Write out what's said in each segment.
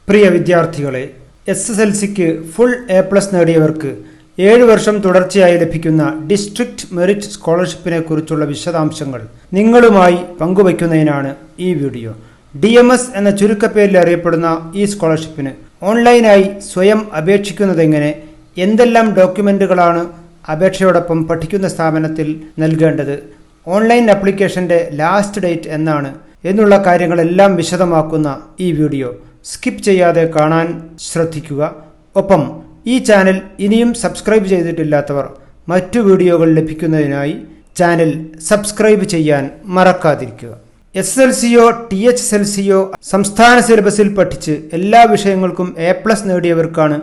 പ്രിയ വിദ്യാർത്ഥികളെ, SSLCക്ക് full A+ നേടിയവർക്ക് 7 വർഷം തുടർച്ചയായി ലഭിക്കുന്ന ഡിസ്ട്രിക്ട് മെറിറ്റ് സ്കോളർഷിപ്പിനെ കുറിച്ചുള്ള വിശദാംശങ്ങൾ നിങ്ങളുമായി പങ്കുവയ്ക്കുന്നതിനാണ് ഈ വീഡിയോ. DMS എന്ന ചുരുക്കപ്പേരിൽ അറിയപ്പെടുന്ന ഈ സ്കോളർഷിപ്പിന് ഓൺലൈനായി സ്വയം അപേക്ഷിക്കുന്നതെങ്ങനെ, എന്തെല്ലാം ഡോക്യുമെന്റുകളാണ് അപേക്ഷയോടൊപ്പം പഠിക്കുന്ന സ്ഥാപനത്തിൽ നൽകേണ്ടത്, ഓൺലൈൻ ആപ്ലിക്കേഷന്റെ ലാസ്റ്റ് ഡേറ്റ് എന്നാണ് എന്നുള്ള കാര്യങ്ങളെല്ലാം വിശദമാക്കുന്ന ഈ വീഡിയോ സ്കിപ്പ് ചെയ്യാതെ കാണാൻ ശ്രദ്ധിക്കുക. ഒപ്പം ഈ ചാനൽ ഇനിയും സബ്സ്ക്രൈബ് ചെയ്തിട്ടില്ലാത്തവർ മറ്റു വീഡിയോകൾ ലഭിക്കുന്നതിനായി ചാനൽ സബ്സ്ക്രൈബ് ചെയ്യാൻ മറക്കാതിരിക്കുക. SSLCയോ THSLCയോ സംസ്ഥാന സിലബസിൽ പഠിച്ച് എല്ലാ വിഷയങ്ങൾക്കും A+ നേടിയവർക്കാണ്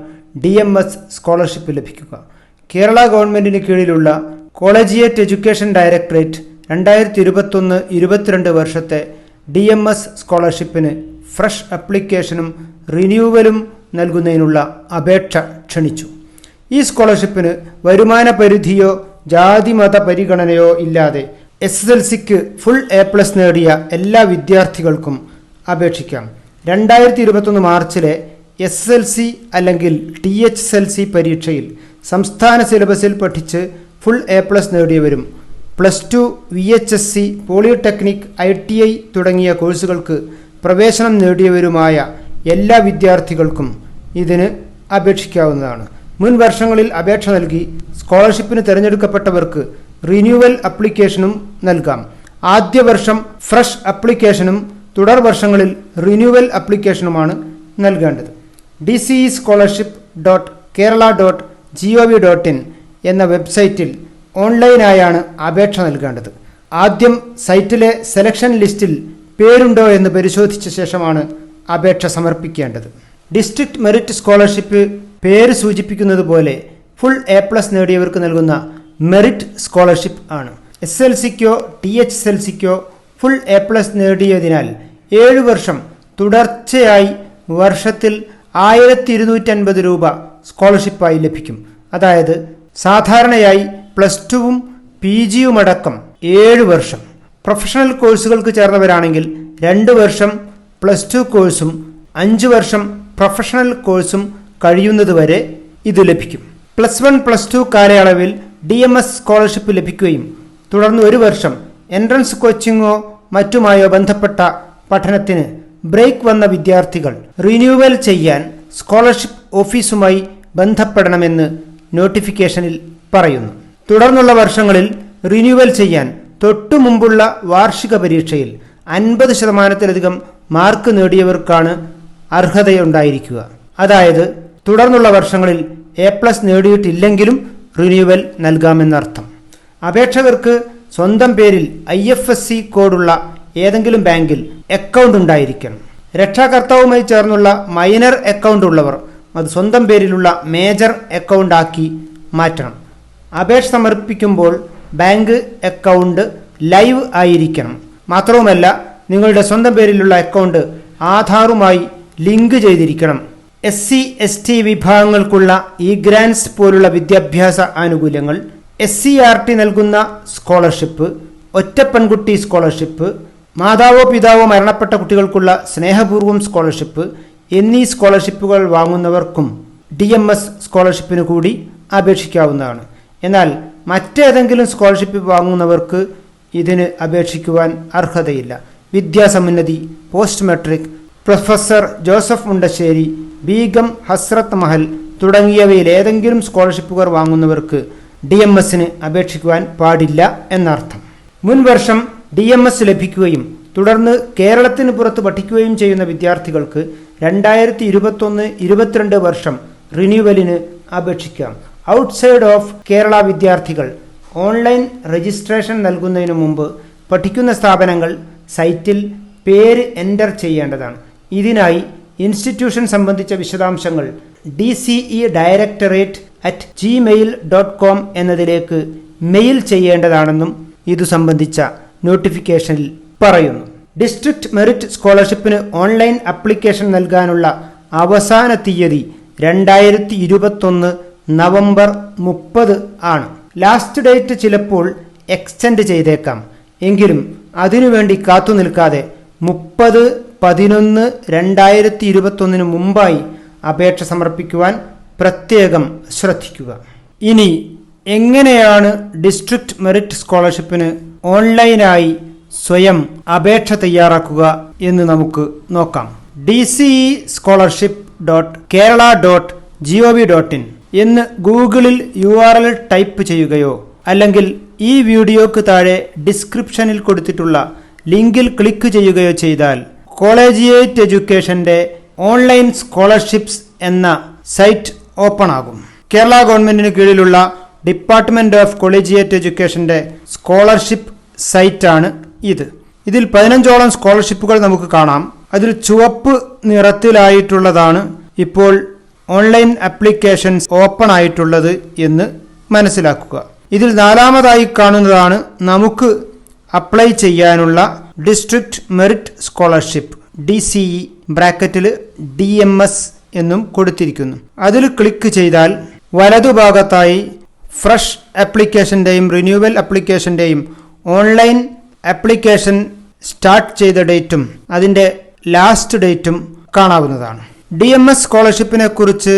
DMS സ്കോളർഷിപ്പ് ലഭിക്കുക. കേരള ഗവൺമെന്റിന് കീഴിലുള്ള കോളേജിയേറ്റ് എഡ്യൂക്കേഷൻ ഡയറക്ടറേറ്റ് 2021-22 വർഷത്തെ DMS സ്കോളർഷിപ്പിന് ഫ്രഷ് അപ്ലിക്കേഷനും റിന്യൂവലും നൽകുന്നതിനുള്ള അപേക്ഷ ക്ഷണിച്ചു. ഈ സ്കോളർഷിപ്പിന് വരുമാന പരിധിയോ ജാതിമത പരിഗണനയോ ഇല്ലാതെ SSLCക്ക് ഫുൾ A+ നേടിയ എല്ലാ വിദ്യാർത്ഥികൾക്കും അപേക്ഷിക്കാം. 2021 മാർച്ചിലെ SSLC അല്ലെങ്കിൽ THSLC പരീക്ഷയിൽ സംസ്ഥാന സിലബസിൽ പഠിച്ച് full A+ നേടിയവരും +2, VHSC, polytechnic, ITI തുടങ്ങിയ കോഴ്സുകൾക്ക് പ്രവേശനം നേടിയവരുമായ എല്ലാ വിദ്യാർത്ഥികൾക്കും ഇതിന് അപേക്ഷിക്കാവുന്നതാണ്. മുൻ വർഷങ്ങളിൽ അപേക്ഷ നൽകി സ്കോളർഷിപ്പിന് തിരഞ്ഞെടുക്കപ്പെട്ടവർക്ക് റിന്യൂവൽ അപ്ലിക്കേഷനും നൽകാം. ആദ്യ വർഷം ഫ്രഷ് അപ്ലിക്കേഷനും തുടർ വർഷങ്ങളിൽ റിന്യൂവൽ അപ്ലിക്കേഷനുമാണ് നൽകേണ്ടത്. dcescholarship.kerala.gov.in എന്ന വെബ്സൈറ്റിൽ ഓൺലൈനായാണ് അപേക്ഷ നൽകേണ്ടത്. ആദ്യം സൈറ്റിലെ സെലക്ഷൻ ലിസ്റ്റിൽ പേരുണ്ടോ എന്ന് പരിശോധിച്ച ശേഷമാണ് അപേക്ഷ സമർപ്പിക്കേണ്ടത്. ഡിസ്ട്രിക്ട് മെറിറ്റ് സ്കോളർഷിപ്പ് പേര് സൂചിപ്പിക്കുന്നത് പോലെ ഫുൾ A+ നേടിയവർക്ക് നൽകുന്ന മെറിറ്റ് സ്കോളർഷിപ്പ് ആണ്. SSLCക്കോ THSLCക്കോ ഫുൾ A+ നേടിയതിനാൽ 7 വർഷം തുടർച്ചയായി വർഷത്തിൽ 1250 രൂപ സ്കോളർഷിപ്പായി ലഭിക്കും. അതായത് സാധാരണയായി +2-ഉം PGയുമടക്കം 7 വർഷം. പ്രൊഫഷണൽ കോഴ്സുകൾക്ക് ചേർന്നവരാണെങ്കിൽ 2 വർഷം +2 കോഴ്സും 5 വർഷം പ്രൊഫഷണൽ കോഴ്സും കഴിയുന്നതുവരെ ഇത് ലഭിക്കും. +1, +2 കാലയളവിൽ DMS സ്കോളർഷിപ്പ് ലഭിക്കുകയും തുടർന്ന് 1 വർഷം എൻട്രൻസ് കോച്ചിങ്ങോ മറ്റുമായോ ബന്ധപ്പെട്ട പഠനത്തിന് ബ്രേക്ക് വന്ന വിദ്യാർത്ഥികൾ റിന്യൂവൽ ചെയ്യാൻ സ്കോളർഷിപ്പ് ഓഫീസുമായി ബന്ധപ്പെടണമെന്ന് നോട്ടിഫിക്കേഷനിൽ പറയുന്നു. തുടർന്നുള്ള വർഷങ്ങളിൽ റിന്യൂവൽ ചെയ്യാൻ തൊട്ടു മുമ്പുള്ള വാർഷിക പരീക്ഷയിൽ 50%-ലധികം മാർക്ക് നേടിയവർക്കാണ് അർഹതയുണ്ടായിരിക്കുക. അതായത് തുടർന്നുള്ള വർഷങ്ങളിൽ A+ നേടിയിട്ടില്ലെങ്കിലും റിന്യൂവൽ നൽകാമെന്നർത്ഥം. അപേക്ഷകർക്ക് സ്വന്തം പേരിൽ IFSC കോഡുള്ള ഏതെങ്കിലും ബാങ്കിൽ അക്കൗണ്ട് ഉണ്ടായിരിക്കണം. രക്ഷാകർത്താവുമായി ചേർന്നുള്ള മൈനർ അക്കൗണ്ട് ഉള്ളവർ അത് സ്വന്തം പേരിലുള്ള മേജർ അക്കൗണ്ട് ആക്കി മാറ്റണം. അപേക്ഷ സമർപ്പിക്കുമ്പോൾ ബാങ്ക് അക്കൗണ്ട് ലൈവ് ആയിരിക്കണം. മാത്രവുമല്ല, നിങ്ങളുടെ സ്വന്തം പേരിലുള്ള അക്കൗണ്ട് ആധാറുമായി ലിങ്ക് ചെയ്തിരിക്കണം. SC/ST വിഭാഗങ്ങൾക്കുള്ള ഗ്രാൻസ് പോലുള്ള വിദ്യാഭ്യാസ ആനുകൂല്യങ്ങൾ, SCRT നൽകുന്ന സ്കോളർഷിപ്പ്, ഒറ്റ പെൺകുട്ടി സ്കോളർഷിപ്പ്, മാതാവോ പിതാവോ മരണപ്പെട്ട കുട്ടികൾക്കുള്ള സ്നേഹപൂർവ്വം സ്കോളർഷിപ്പ് എന്നീ സ്കോളർഷിപ്പുകൾ വാങ്ങുന്നവർക്കും DMS സ്കോളർഷിപ്പിന് കൂടി അപേക്ഷിക്കാവുന്നതാണ്. എന്നാൽ മറ്റേതെങ്കിലും സ്കോളർഷിപ്പ് വാങ്ങുന്നവർക്ക് ഇതിന് അപേക്ഷിക്കുവാൻ അർഹതയില്ല. Vidyasamunnathi, post matric, professor Joseph Mundassery, Begum Hazrat Mahal തുടങ്ങിയവയിൽ ഏതെങ്കിലും സ്കോളർഷിപ്പുകൾ വാങ്ങുന്നവർക്ക് DMSന് അപേക്ഷിക്കുവാൻ പാടില്ല എന്നർത്ഥം. മുൻ വർഷം DMS ലഭിക്കുകയും തുടർന്ന് കേരളത്തിന് പുറത്ത് പഠിക്കുകയും ചെയ്യുന്ന വിദ്യാർത്ഥികൾക്ക് 2021-22 വർഷം റിന്യൂവലിന് അപേക്ഷിക്കാം. ഔട്ട്സൈഡ് ഓഫ് കേരള വിദ്യാർത്ഥികൾ ഓൺലൈൻ രജിസ്ട്രേഷൻ നൽകുന്നതിന് മുമ്പ് പഠിക്കുന്ന സ്ഥാപനങ്ങൾ സൈറ്റിൽ പേര് എൻ്റർ ചെയ്യേണ്ടതാണ്. ഇതിനായി ഇൻസ്റ്റിറ്റ്യൂഷൻ സംബന്ധിച്ച വിശദാംശങ്ങൾ dce directorate@gmail.com എന്നതിലേക്ക് മെയിൽ ചെയ്യേണ്ടതാണെന്നും ഇതു സംബന്ധിച്ച നോട്ടിഫിക്കേഷനിൽ പറയുന്നു. ഡിസ്ട്രിക്ട് മെറിറ്റ് സ്കോളർഷിപ്പിന് ഓൺലൈൻ ആപ്ലിക്കേഷൻ നൽകാനുള്ള അവസാന തീയതി 2021 നവംബർ 30 ആണ്. ലാസ്റ്റ് ഡേറ്റ് ചിലപ്പോൾ എക്സ്റ്റെൻഡ് ചെയ്തേക്കാം. എങ്കിലും അതിനുവേണ്ടി കാത്തു നിൽക്കാതെ 30 11/2021 മുമ്പായി അപേക്ഷ സമർപ്പിക്കുവാൻ പ്രത്യേകം ശ്രദ്ധിക്കുക. ഇനി എങ്ങനെയാണ് ഡിസ്ട്രിക്ട് മെറിറ്റ് സ്കോളർഷിപ്പിന് ഓൺലൈനായി സ്വയം അപേക്ഷ തയ്യാറാക്കുക എന്ന് നമുക്ക് നോക്കാം. dcescholarship.kerala.gov.in എന്ന് ഗൂഗിളിൽ URL ടൈപ്പ് ചെയ്യുകയോ അല്ലെങ്കിൽ ഈ വീഡിയോക്ക് താഴെ ഡിസ്ക്രിപ്ഷനിൽ കൊടുത്തിട്ടുള്ള ലിങ്കിൽ ക്ലിക്ക് ചെയ്യുകയോ ചെയ്താൽ കോളേജിയേറ്റ് എഡ്യൂക്കേഷന്റെ ഓൺലൈൻ സ്കോളർഷിപ്സ് എന്ന സൈറ്റ് ഓപ്പൺ ആകും. കേരള ഗവൺമെന്റിന് കീഴിലുള്ള ഡിപ്പാർട്ട്മെന്റ് ഓഫ് കോളേജിയേറ്റ് എഡ്യൂക്കേഷന്റെ സ്കോളർഷിപ്പ് സൈറ്റാണ് ഇത്. ഇതിൽ 15ഓളം സ്കോളർഷിപ്പുകൾ നമുക്ക് കാണാം. അതിൽ ചുവപ്പ് നിറത്തിലായിട്ടുള്ളതാണ് ഇപ്പോൾ ഓൺലൈൻ ആപ്ലിക്കേഷൻസ് ഓപ്പൺ ആയിട്ടുള്ളത് എന്ന് മനസ്സിലാക്കുക. ഇതിൽ 4ാമതായി കാണുന്നതാണ് നമുക്ക് അപ്ലൈ ചെയ്യാനുള്ള ഡിസ്ട്രിക്ട് മെറിറ്റ് സ്കോളർഷിപ്പ്, DCE ബ്രാക്കറ്റിൽ DMS എന്നും കൊടുത്തിരിക്കുന്നു. അതിൽ ക്ലിക്ക് ചെയ്താൽ വലതുഭാഗത്തായി ഫ്രഷ് ആപ്ലിക്കേഷൻ്റെയും റിന്യൂവൽ ആപ്ലിക്കേഷൻ്റെയും ഓൺലൈൻ ആപ്ലിക്കേഷൻ സ്റ്റാർട്ട് ചെയ്ത ഡേറ്റും അതിൻ്റെ ലാസ്റ്റ് ഡേറ്റും കാണാവുന്നതാണ്. DMS സ്കോളർഷിപ്പിനെ കുറിച്ച്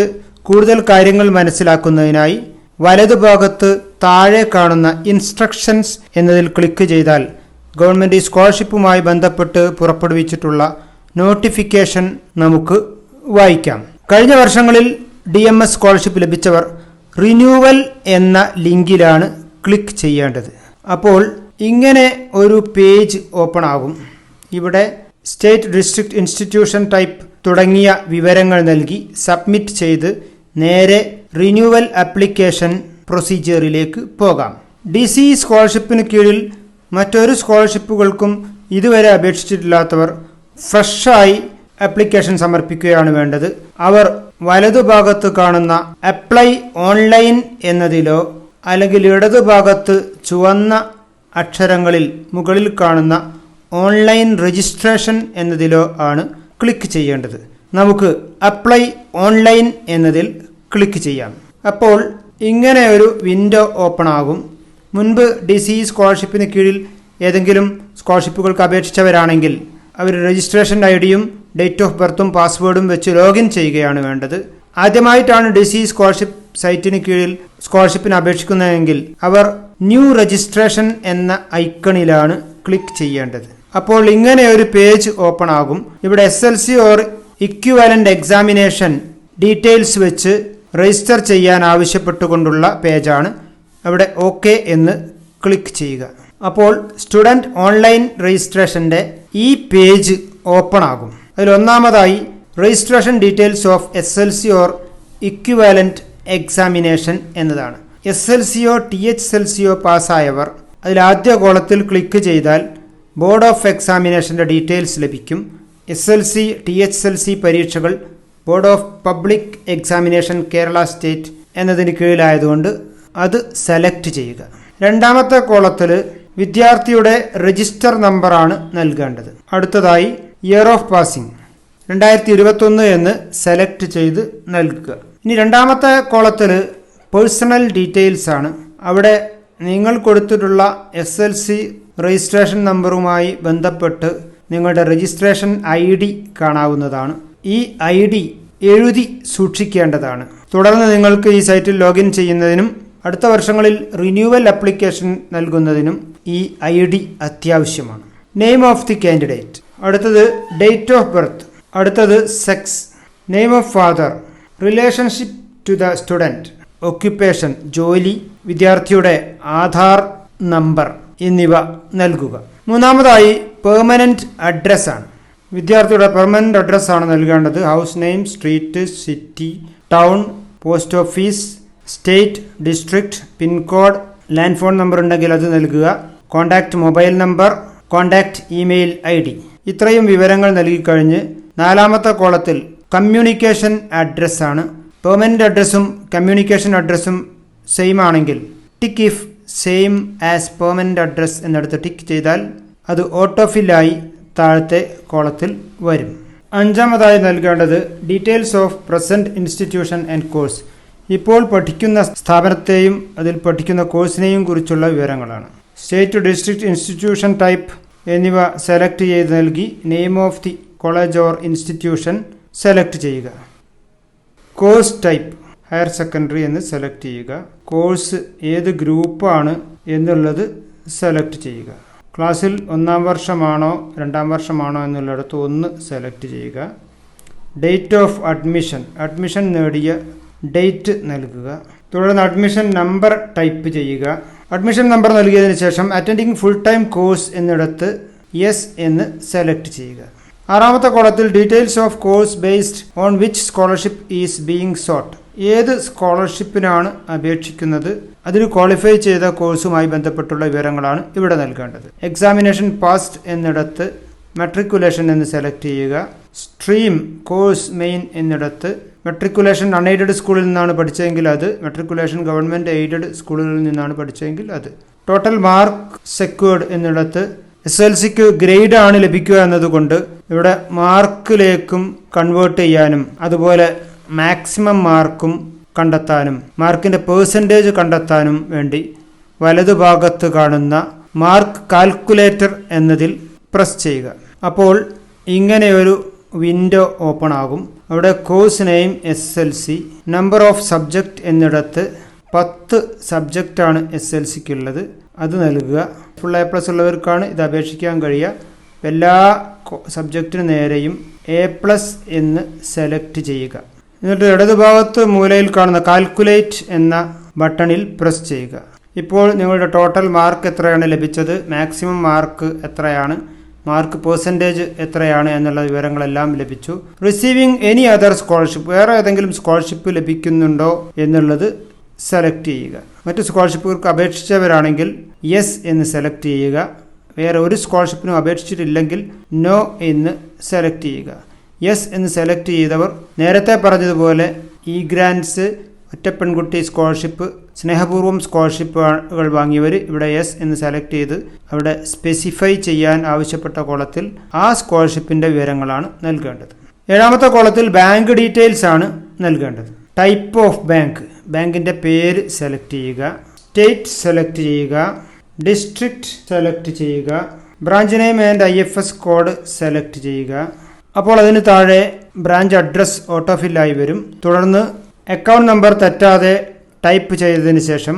കൂടുതൽ കാര്യങ്ങൾ മനസ്സിലാക്കുന്നതിനായി വലതുഭാഗത്ത് താഴെ കാണുന്ന ഇൻസ്ട്രക്ഷൻസ് എന്നതിൽ ക്ലിക്ക് ചെയ്താൽ ഗവൺമെൻറ് സ്കോളർഷിപ്പുമായി ബന്ധപ്പെട്ട് പുറപ്പെടുവിച്ചിട്ടുള്ള നോട്ടിഫിക്കേഷൻ നമുക്ക് വായിക്കാം. കഴിഞ്ഞ വർഷങ്ങളിൽ DMS സ്കോളർഷിപ്പ് ലഭിച്ചവർ റിന്യൂവൽ എന്ന ലിങ്കിലാണ് ക്ലിക്ക് ചെയ്യേണ്ടത്. അപ്പോൾ ഇങ്ങനെ ഒരു പേജ് ഓപ്പൺ ആകും. ഇവിടെ സ്റ്റേറ്റ്, ഡിസ്ട്രിക്ട്, ഇൻസ്റ്റിറ്റ്യൂഷൻ ടൈപ്പ് തുടങ്ങിയ വിവരങ്ങൾ നൽകി സബ്മിറ്റ് ചെയ്ത് നേരെ റിന്യൂവൽ ആപ്ലിക്കേഷൻ പ്രൊസീജിയറിലേക്ക് പോകാം. DCE സ്കോളർഷിപ്പിന് കീഴിൽ മറ്റൊരു സ്കോളർഷിപ്പുകൾക്കും ഇതുവരെ അപേക്ഷിച്ചിട്ടില്ലാത്തവർ ഫ്രഷായി ആപ്ലിക്കേഷൻ സമർപ്പിക്കുകയാണ് വേണ്ടത്. അവർ വലതുഭാഗത്ത് കാണുന്ന അപ്ലൈ ഓൺലൈൻ എന്നതിലോ അല്ലെങ്കിൽ ഇടതുഭാഗത്ത് ചുവന്ന അക്ഷരങ്ങളിൽ മുകളിൽ കാണുന്ന ഓൺലൈൻ രജിസ്ട്രേഷൻ എന്നതിലോ ആണ് ക്ലിക്ക് ചെയ്യേണ്ടത്. നമുക്ക് അപ്ലൈ ഓൺലൈൻ എന്നതിൽ ക്ലിക്ക് ചെയ്യാം. അപ്പോൾ ഇങ്ങനെ ഒരു വിൻഡോ ഓപ്പൺ ആകും. മുൻപ് DCE സ്കോളർഷിപ്പിന് കീഴിൽ ഏതെങ്കിലും സ്കോളർഷിപ്പുകൾക്ക് അപേക്ഷിച്ചവരാണെങ്കിൽ അവർ രജിസ്ട്രേഷൻ ID-യും ഡേറ്റ് ഓഫ് ബർത്തും പാസ്വേഡും വെച്ച് ലോഗിൻ ചെയ്യുകയാണ് വേണ്ടത്. ആദ്യമായിട്ടാണ് DCE സ്കോളർഷിപ്പ് സൈറ്റിന് കീഴിൽ സ്കോളർഷിപ്പിന് അപേക്ഷിക്കുന്നതെങ്കിൽ അവർ ന്യൂ രജിസ്ട്രേഷൻ എന്ന ഐക്കണിലാണ് ക്ലിക്ക് ചെയ്യേണ്ടത്. അപ്പോൾ ഇങ്ങനെ ഒരു പേജ് ഓപ്പൺ ആകും. ഇവിടെ SSLC or equivalent examination details വെച്ച് രജിസ്റ്റർ ചെയ്യാൻ ആവശ്യപ്പെട്ടുകൊണ്ടുള്ള പേജാണ്. അവിടെ OK എന്ന് ക്ലിക്ക് ചെയ്യുക. അപ്പോൾ സ്റ്റുഡൻറ് ഓൺലൈൻ രജിസ്ട്രേഷൻ്റെ ഈ പേജ് ഓപ്പൺ ആകും. അതിൽ ഒന്നാമതായി registration details of SSLC or equivalent examination എന്നതാണ്. SSLCയോ THSLCയോ പാസ്സായവർ അതിൽ ആദ്യ കോളത്തിൽ ക്ലിക്ക് ചെയ്താൽ ബോർഡ് ഓഫ് എക്സാമിനേഷൻ്റെ ഡീറ്റെയിൽസ് ലഭിക്കും. SSLC, THSLC പരീക്ഷകൾ board of public examination Kerala state എന്നതിന് കീഴിലായതുകൊണ്ട് അത് സെലക്ട് ചെയ്യുക. രണ്ടാമത്തെ കോളത്തിൽ വിദ്യാർത്ഥിയുടെ രജിസ്റ്റർ നമ്പറാണ് നൽകേണ്ടത്. അടുത്തതായി ഇയർ ഓഫ് പാസിംഗ് 2021 എന്ന് സെലക്ട് ചെയ്ത് നൽകുക. ഇനി രണ്ടാമത്തെ കോളത്തിൽ പേഴ്സണൽ ഡീറ്റെയിൽസ് ആണ്. അവിടെ നിങ്ങൾ കൊടുത്തിട്ടുള്ള SSLC രജിസ്ട്രേഷൻ നമ്പറുമായി ബന്ധപ്പെട്ട് നിങ്ങളുടെ രജിസ്ട്രേഷൻ ID കാണാവുന്നതാണ്. ഈ ID എഴുതി സൂക്ഷിക്കേണ്ടതാണ്. തുടർന്ന് നിങ്ങൾക്ക് ഈ സൈറ്റിൽ ലോഗിൻ ചെയ്യുന്നതിനും അടുത്ത വർഷങ്ങളിൽ റിന്യൂവൽ ആപ്ലിക്കേഷൻ നൽകുന്നതിനും ഈ ID അത്യാവശ്യമാണ്. നെയിം ഓഫ് ദി കാൻഡിഡേറ്റ്, അടുത്തത് ഡേറ്റ് ഓഫ് ബർത്ത്, അടുത്തത് sex, name of father, relationship to the student, occupation ജോലി, വിദ്യാർത്ഥിയുടെ ആധാർ നമ്പർ എന്നിവ നൽകുക. മൂന്നാമതായി പെർമനന്റ് അഡ്രസ്സാണ്. വിദ്യാർത്ഥിയുടെ പെർമനന്റ് അഡ്രസ്സാണ് നൽകേണ്ടത്. House name, street, city, town, post office, state, district, pincode, land phone number ഉണ്ടെങ്കിൽ അത് നൽകുക. Contact mobile number, contact email ID. ഇത്രയും വിവരങ്ങൾ നൽകിക്കഴിഞ്ഞ് നാലാമത്തെ കോളത്തിൽ കമ്മ്യൂണിക്കേഷൻ അഡ്രസ്സാണ്. പെർമനന്റ് അഡ്രസ്സും കമ്മ്യൂണിക്കേഷൻ അഡ്രസ്സും സെയിം ആണെങ്കിൽ tick if same as permanent address എന്നിടത്ത് ടിക്ക് ചെയ്താൽ അത് ഓട്ടോഫില്ലായി താഴത്തെ കോളത്തിൽ വരും. അഞ്ചാമതായി നൽകേണ്ടത് details of present institution and course. ഇപ്പോൾ പഠിക്കുന്ന സ്ഥാപനത്തെയും അതിൽ പഠിക്കുന്ന കോഴ്സിനെയും കുറിച്ചുള്ള വിവരങ്ങളാണ്. സ്റ്റേറ്റ്, ഡിസ്ട്രിക്ട്, ഇൻസ്റ്റിറ്റ്യൂഷൻ ടൈപ്പ് എന്നിവ സെലക്ട് ചെയ്ത് നൽകി name of the college or institution select ചെയ്യുക. കോഴ്സ് ടൈപ്പ് ഹയർ സെക്കൻഡറി എന്ന് സെലക്ട് ചെയ്യുക. കോഴ്സ് ഏത് ഗ്രൂപ്പാണ് എന്നുള്ളത് സെലക്ട് ചെയ്യുക. ക്ലാസ്സിൽ 1-ാം വർഷമാണോ 2-ാം വർഷമാണോ എന്നുള്ളിടത്ത് 1 സെലക്ട് ചെയ്യുക. ഡേറ്റ് ഓഫ് അഡ്മിഷൻ നേടിയ ഡേറ്റ് നൽകുക. തുടർന്ന് അഡ്മിഷൻ നമ്പർ ടൈപ്പ് ചെയ്യുക. അഡ്മിഷൻ നമ്പർ നൽകിയതിന് ശേഷം അറ്റൻഡിങ് ഫുൾ ടൈം കോഴ്സ് എന്നിടത്ത് യെസ് എന്ന് സെലക്ട് ചെയ്യുക. 6-ാമത്തെ കോളത്തിൽ details of course based on which scholarship is being sought. ഏത് സ്കോളർഷിപ്പിനാണ് അപേക്ഷിക്കുന്നത്, അതിന് ക്വാളിഫൈ ചെയ്ത കോഴ്സുമായി ബന്ധപ്പെട്ടുള്ള വിവരങ്ങളാണ് ഇവിടെ നൽകേണ്ടത്. എക്സാമിനേഷൻ പാസ്ഡ് എന്നിടത്ത് മെട്രിക്കുലേഷൻ എന്ന് സെലക്ട് ചെയ്യുക. സ്ട്രീം കോഴ്സ് മെയിൻ എന്നിടത്ത് മെട്രിക്കുലേഷൻ അൺഎയ്ഡഡ് സ്കൂളിൽ നിന്നാണ് പഠിച്ചതെങ്കിൽ അത്, മെട്രിക്കുലേഷൻ ഗവൺമെൻറ് എയ്ഡഡ് സ്കൂളുകളിൽ നിന്നാണ് പഠിച്ചതെങ്കിൽ അത്. ടോട്ടൽ മാർക്ക് സെക്യൂർഡ് എന്നിടത്ത് SSLCക്ക് ഗ്രേഡ് ആണ് ലഭിക്കുക എന്നതുകൊണ്ട് ഇവിടെ മാർക്കിലേക്കും കൺവേർട്ട് ചെയ്യാനും അതുപോലെ മാക്സിമം മാർക്കും കണ്ടെത്താനും മാർക്കിൻ്റെ പേഴ്സൻറ്റേജ് കണ്ടെത്താനും വേണ്ടി വലതുഭാഗത്ത് കാണുന്ന മാർക്ക് കാൽക്കുലേറ്റർ എന്നതിൽ പ്രസ് ചെയ്യുക. അപ്പോൾ ഇങ്ങനെയൊരു വിൻഡോ ഓപ്പൺ ആകും. അവിടെ course name SSLC, number of subject എന്നിടത്ത് 10 സബ്ജക്റ്റാണ് SSLCക്കുള്ളത്, അത് നൽകുക. ഫുൾ A+ ഉള്ളവർക്കാണ് ഇത് അപേക്ഷിക്കാൻ കഴിയുക. എല്ലാ സബ്ജക്റ്റിന് നേരെയും A+ എന്ന് സെലക്ട് ചെയ്യുക. എന്നിട്ട് ഇടതുഭാഗത്ത് മൂലയിൽ കാണുന്ന കാൽക്കുലേറ്റ് എന്ന ബട്ടണിൽ പ്രസ് ചെയ്യുക. ഇപ്പോൾ നിങ്ങളുടെ ടോട്ടൽ മാർക്ക് എത്രയാണ് ലഭിച്ചത്, മാക്സിമം മാർക്ക് എത്രയാണ്, മാർക്ക് പേഴ്സൻറ്റേജ് എത്രയാണ് എന്നുള്ള വിവരങ്ങളെല്ലാം ലഭിച്ചു. റിസീവിങ് എനി അതർ സ്കോളർഷിപ്പ്, വേറെ ഏതെങ്കിലും സ്കോളർഷിപ്പ് ലഭിക്കുന്നുണ്ടോ എന്നുള്ളത് സെലക്ട് ചെയ്യുക. മറ്റു സ്കോളർഷിപ്പുകൾക്ക് അപേക്ഷിച്ചവരാണെങ്കിൽ യെസ് എന്ന് സെലക്ട് ചെയ്യുക. വേറെ ഒരു സ്കോളർഷിപ്പിനും അപേക്ഷിച്ചിട്ടില്ലെങ്കിൽ നോ എന്ന് സെലക്ട് ചെയ്യുക. യെസ് എന്ന് സെലക്ട് ചെയ്തവർ നേരത്തെ പറഞ്ഞതുപോലെ ഇ ഗ്രാൻസ്, ഒറ്റപ്പെൺകുട്ടി സ്കോളർഷിപ്പ്, സ്നേഹപൂർവ്വം സ്കോളർഷിപ്പുകൾ വാങ്ങിയവർ ഇവിടെ യെസ് എന്ന് സെലക്ട് ചെയ്ത് അവിടെ സ്പെസിഫൈ ചെയ്യാൻ ആവശ്യപ്പെട്ട കോളത്തിൽ ആ സ്കോളർഷിപ്പിൻ്റെ വിവരങ്ങളാണ് നൽകേണ്ടത്. 7-ാമത്തെ കോളത്തിൽ ബാങ്ക് ഡീറ്റെയിൽസ് ആണ് നൽകേണ്ടത്. ടൈപ്പ് ഓഫ് ബാങ്കിൻ്റെ പേര് സെലക്ട് ചെയ്യുക. സ്റ്റേറ്റ് സെലക്ട് ചെയ്യുക. ഡിസ്ട്രിക്റ്റ് സെലക്ട് ചെയ്യുക. Branch name and IFS code select ചെയ്യുക. അപ്പോൾ അതിന് താഴെ ബ്രാഞ്ച് അഡ്രസ് ഓട്ടോഫില്ലായി വരും. തുടർന്ന് അക്കൗണ്ട് നമ്പർ തെറ്റാതെ ടൈപ്പ് ചെയ്തതിന് ശേഷം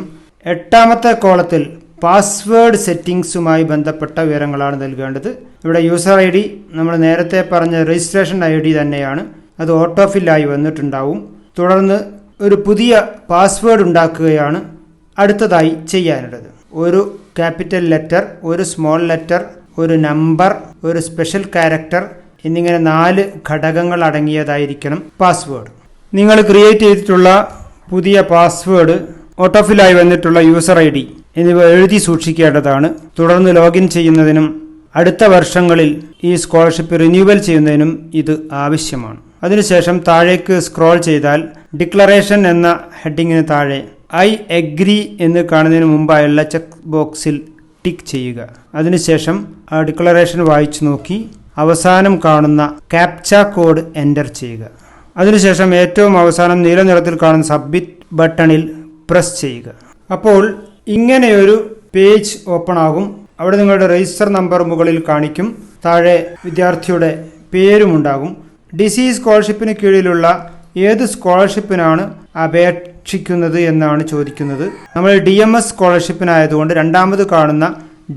8-ാമത്തെ കോളത്തിൽ പാസ്വേഡ് സെറ്റിംഗ്സുമായി ബന്ധപ്പെട്ട വിവരങ്ങളാണ് നൽകേണ്ടത്. ഇവിടെ യൂസർ ID നമ്മൾ നേരത്തെ പറഞ്ഞ രജിസ്ട്രേഷൻ ID തന്നെയാണ്, അത് ഓട്ടോഫില്ലായി വന്നിട്ടുണ്ടാവും. തുടർന്ന് ഒരു പുതിയ പാസ്വേഡ് ഉണ്ടാക്കുകയാണ് അടുത്തതായി ചെയ്യാനുള്ളത്. ഒരു ക്യാപിറ്റൽ ലെറ്റർ, ഒരു സ്മോൾ ലെറ്റർ, ഒരു നമ്പർ, ഒരു സ്പെഷ്യൽ ക്യാരക്ടർ എന്നിങ്ങനെ 4 ഘടകങ്ങൾ അടങ്ങിയതായിരിക്കണം പാസ്വേഡ്. നിങ്ങൾ ക്രിയേറ്റ് ചെയ്തിട്ടുള്ള പുതിയ പാസ്വേഡ്, ഓട്ടോഫില്ലായി വന്നിട്ടുള്ള യൂസർ ID എന്നിവ എഴുതി സൂക്ഷിക്കേണ്ടതാണ്. തുടർന്ന് ലോഗിൻ ചെയ്യുന്നതിനും അടുത്ത വർഷങ്ങളിൽ ഈ സ്കോളർഷിപ്പ് റിന്യൂവൽ ചെയ്യുന്നതിനും ഇത് ആവശ്യമാണ്. അതിനുശേഷം താഴേക്ക് സ്ക്രോൾ ചെയ്താൽ ഡിക്ലറേഷൻ എന്ന ഹെഡിങ്ങിന് താഴെ ഐ എഗ്രി എന്ന് കാണുന്നതിന് മുമ്പായുള്ള ചെക്ക് ബോക്സിൽ ടിക്ക് ചെയ്യുക. അതിനുശേഷം ആ ഡിക്ലറേഷൻ വായിച്ചു നോക്കി അവസാനം കാണുന്ന ക്യാപ്ച കോഡ് എൻ്റർ ചെയ്യുക. അതിനുശേഷം ഏറ്റവും അവസാനം നീല നിറത്തിൽ കാണുന്ന സബ്മിറ്റ് ബട്ടണിൽ പ്രസ് ചെയ്യുക. അപ്പോൾ ഇങ്ങനെയൊരു പേജ് ഓപ്പൺ ആകും. അവിടെ നിങ്ങളുടെ രജിസ്റ്റർ നമ്പർ മുകളിൽ കാണിക്കും, താഴെ വിദ്യാർത്ഥിയുടെ പേരുമുണ്ടാകും. DC സ്കോളർഷിപ്പിന് കീഴിലുള്ള ഏത് സ്കോളർഷിപ്പിനാണ് അപേക്ഷിക്കുന്നത് എന്നാണ് ചോദിക്കുന്നത്. നമ്മൾ DMS സ്കോളർഷിപ്പിനായതുകൊണ്ട് രണ്ടാമത് കാണുന്ന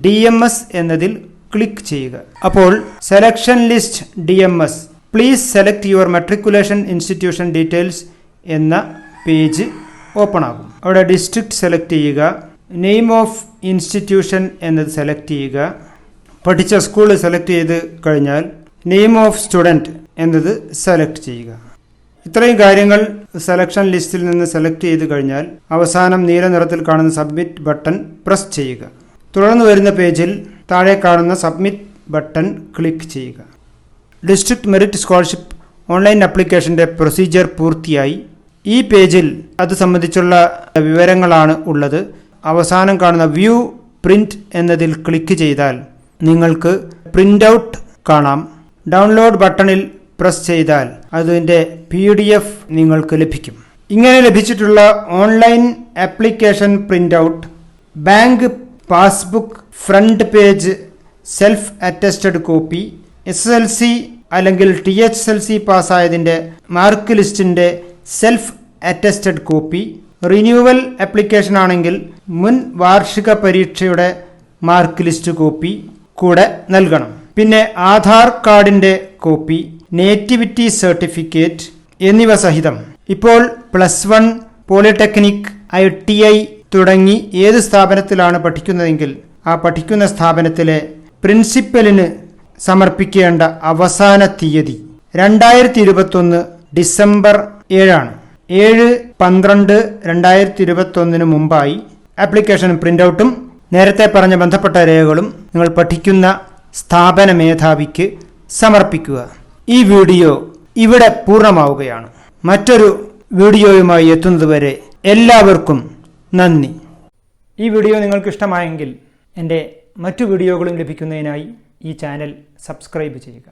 DMS എന്നതിൽ ക്ലിക്ക് ചെയ്യുക. അപ്പോൾ selection list DMS, please select your matriculation institution details എന്ന പേജ് ഓപ്പൺ ആകും. അവിടെ ഡിസ്ട്രിക്ട് സെലക്ട് ചെയ്യുക. നെയിം ഓഫ് ഇൻസ്റ്റിറ്റ്യൂഷൻ എന്നത് സെലക്ട് ചെയ്യുക. പഠിച്ച സ്കൂൾ സെലക്ട് ചെയ്ത് കഴിഞ്ഞാൽ നെയിം ഓഫ് സ്റ്റുഡൻറ്റ് എന്നത് സെലക്ട് ചെയ്യുക. ഇത്രയും കാര്യങ്ങൾ സെലക്ഷൻ ലിസ്റ്റിൽ നിന്ന് സെലക്ട് ചെയ്ത് കഴിഞ്ഞാൽ അവസാനം നീല നിറത്തിൽ കാണുന്ന സബ്മിറ്റ് ബട്ടൺ പ്രസ് ചെയ്യുക. തുടർന്ന് വരുന്ന പേജിൽ താഴെ കാണുന്ന സബ്മിറ്റ് ബട്ടൺ ക്ലിക്ക് ചെയ്യുക. ഡിസ്ട്രിക്ട് മെറിറ്റ് സ്കോളർഷിപ്പ് ഓൺലൈൻ ആപ്ലിക്കേഷൻ്റെ പ്രൊസീജിയർ പൂർത്തിയായി. ഈ പേജിൽ അത് സംബന്ധിച്ചുള്ള വിവരങ്ങളാണ് ഉള്ളത്. അവസാനം കാണുന്ന വ്യൂ പ്രിന്റ് എന്നതിൽ ക്ലിക്ക് ചെയ്താൽ നിങ്ങൾക്ക് പ്രിൻ്റ് ഔട്ട് കാണാം. ഡൗൺലോഡ് ബട്ടണിൽ പ്രസ് ചെയ്താൽ അതിൻ്റെ PDF നിങ്ങൾക്ക് ലഭിക്കും. ഇങ്ങനെ ലഭിച്ചിട്ടുള്ള online application print out, bank passbook front page self attested copy, SSLC അല്ലെങ്കിൽ THSLC പാസ്സായതിൻ്റെ മാർക്ക് ലിസ്റ്റിൻ്റെ self attested copy, renewal application ആണെങ്കിൽ മുൻ വാർഷിക പരീക്ഷയുടെ മാർക്ക് ലിസ്റ്റ് കോപ്പി കൂടെ നൽകണം. പിന്നെ ആധാർ കാർഡിൻ്റെ കോപ്പി, നേറ്റിവിറ്റി സർട്ടിഫിക്കറ്റ് എന്നിവ സഹിതം ഇപ്പോൾ +1, പോളിടെക്നിക്, ITI തുടങ്ങി ഏത് സ്ഥാപനത്തിലാണ് പഠിക്കുന്നതെങ്കിൽ ആ പഠിക്കുന്ന സ്ഥാപനത്തിലെ പ്രിൻസിപ്പലിന് സമർപ്പിക്കേണ്ട അവസാന തീയതി 2021 ഡിസംബർ 7 7/12/2021 മുമ്പായി ആപ്ലിക്കേഷൻ പ്രിൻ്റ് നേരത്തെ പറഞ്ഞ ബന്ധപ്പെട്ട രേഖകളും നിങ്ങൾ പഠിക്കുന്ന സ്ഥാപന മേധാവിക്ക് സമർപ്പിക്കുക. ഈ വീഡിയോ ഇവിടെ പൂർണ്ണമാവുകയാണ്. മറ്റൊരു വീഡിയോയുമായി എത്തുന്നതുവരെ എല്ലാവർക്കും നന്ദി. ഈ വീഡിയോ നിങ്ങൾക്ക് ഇഷ്ടമായെങ്കിൽ എൻ്റെ മറ്റു വീഡിയോകളും ലഭിക്കുന്നതിനായി ഈ ചാനൽ സബ്സ്ക്രൈബ് ചെയ്യുക.